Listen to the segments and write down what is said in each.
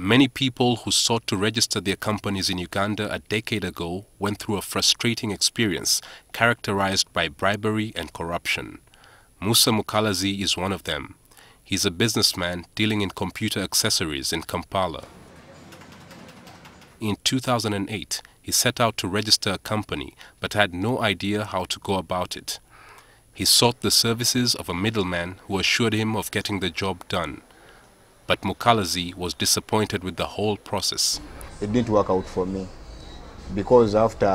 Many people who sought to register their companies in Uganda a decade ago went through a frustrating experience characterized by bribery and corruption. Musa Mukalazi is one of them. He's a businessman dealing in computer accessories in Kampala. In 2008, he set out to register a company but had no idea how to go about it. He sought the services of a middleman who assured him of getting the job done. But Mukalazi was disappointed with the whole process. It didn't work out for me because after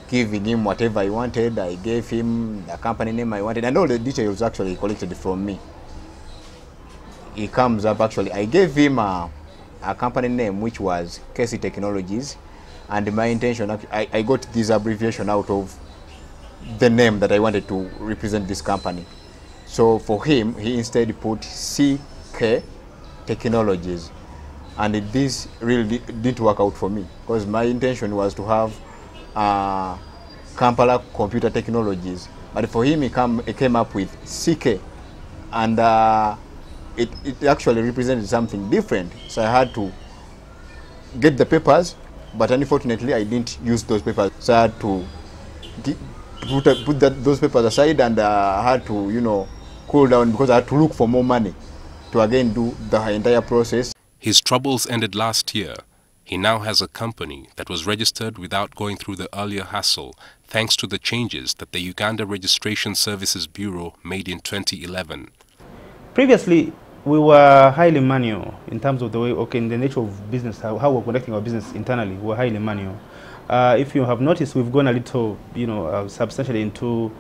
giving him whatever I wanted, I gave him the company name I wanted and all the details actually collected from me. He comes up actually, I gave him a company name which was Casey Technologies, and my intention, I got this abbreviation out of the name that I wanted to represent this company. So for him, he instead put CK Technologies, and this really didn't work out for me because my intention was to have Kampala Computer Technologies, but for him he came up with CK, and it actually represented something different. So I had to get the papers, but unfortunately I didn't use those papers. So I had to put those papers aside, and I had to, you know, cool down because I had to look for more money to again do the entire process. His troubles ended last year. He now has a company that was registered without going through the earlier hassle, thanks to the changes that the Uganda Registration Services Bureau made in 2011. Previously, we were highly manual in terms of the way, in the nature of business, how we're conducting our business internally, we're highly manual. If you have noticed, we've gone a little, substantially into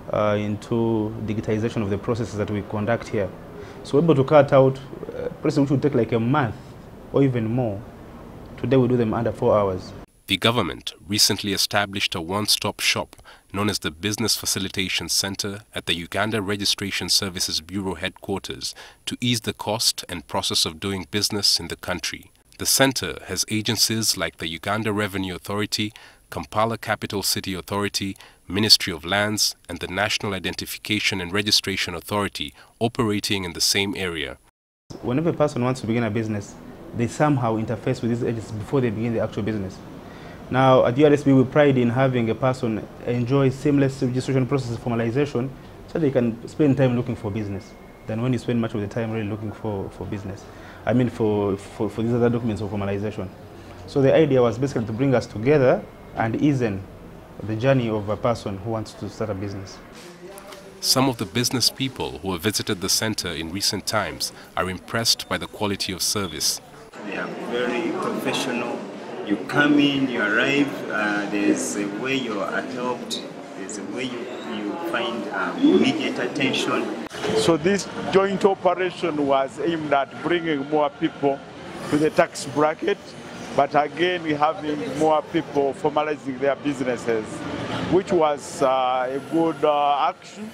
digitization of the processes that we conduct here. So we're able to cut out processes which would take like a month or even more. Today we do them under 4 hours. The government recently established a one-stop shop known as the Business Facilitation Center at the Uganda Registration Services Bureau headquarters to ease the cost and process of doing business in the country. The center has agencies like the Uganda Revenue Authority, Kampala Capital City Authority, Ministry of Lands, and the National Identification and Registration Authority operating in the same area. Whenever a person wants to begin a business, they somehow interface with these agencies before they begin the actual business. Now, at URSB, we pride in having a person enjoy seamless registration process formalization so they can spend time looking for business than when you spend much of the time really looking for business. I mean, for these other documents of formalization. So the idea was basically to bring us together and ease the journey of a person who wants to start a business. Some of the business people who have visited the center in recent times are impressed by the quality of service. They are very professional. You come in, you arrive, there's a way you are helped, there's a way you find immediate attention. So this joint operation was aimed at bringing more people to the tax bracket, but again we're having more people formalizing their businesses, which was a good action,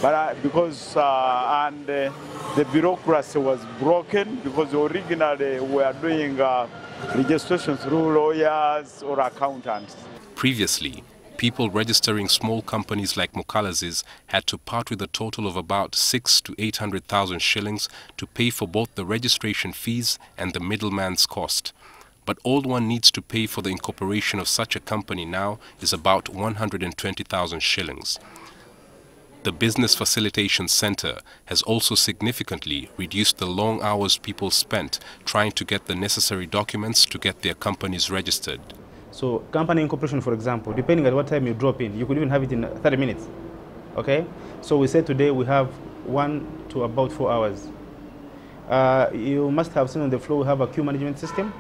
but because the bureaucracy was broken, because originally we were doing registration through lawyers or accountants. Previously, people registering small companies like Mukalazi's had to part with a total of about 600,000 to 800,000 shillings to pay for both the registration fees and the middleman's cost. But all one needs to pay for the incorporation of such a company now is about 120,000 shillings. The Business Facilitation Center has also significantly reduced the long hours people spent trying to get the necessary documents to get their companies registered. So company incorporation, for example, depending on what time you drop in, you could even have it in 30 minutes. Okay? So we said today we have 1 to about 4 hours. You must have seen on the floor we have a queue management system.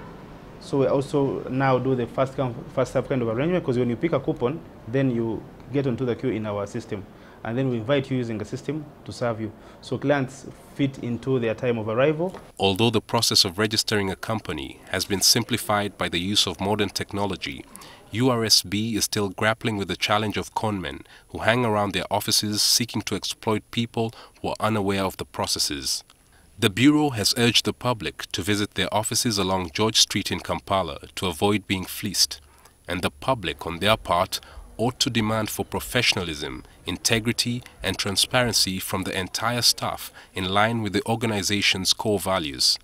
So we also now do the fast serve kind of arrangement, because when you pick a coupon, then you get onto the queue in our system. And then we invite you using a system to serve you. So clients fit into their time of arrival. Although the process of registering a company has been simplified by the use of modern technology, URSB is still grappling with the challenge of conmen who hang around their offices seeking to exploit people who are unaware of the processes. The Bureau has urged the public to visit their offices along George Street in Kampala to avoid being fleeced, and the public, on their part, ought to demand for professionalism, integrity and transparency from the entire staff in line with the organization's core values.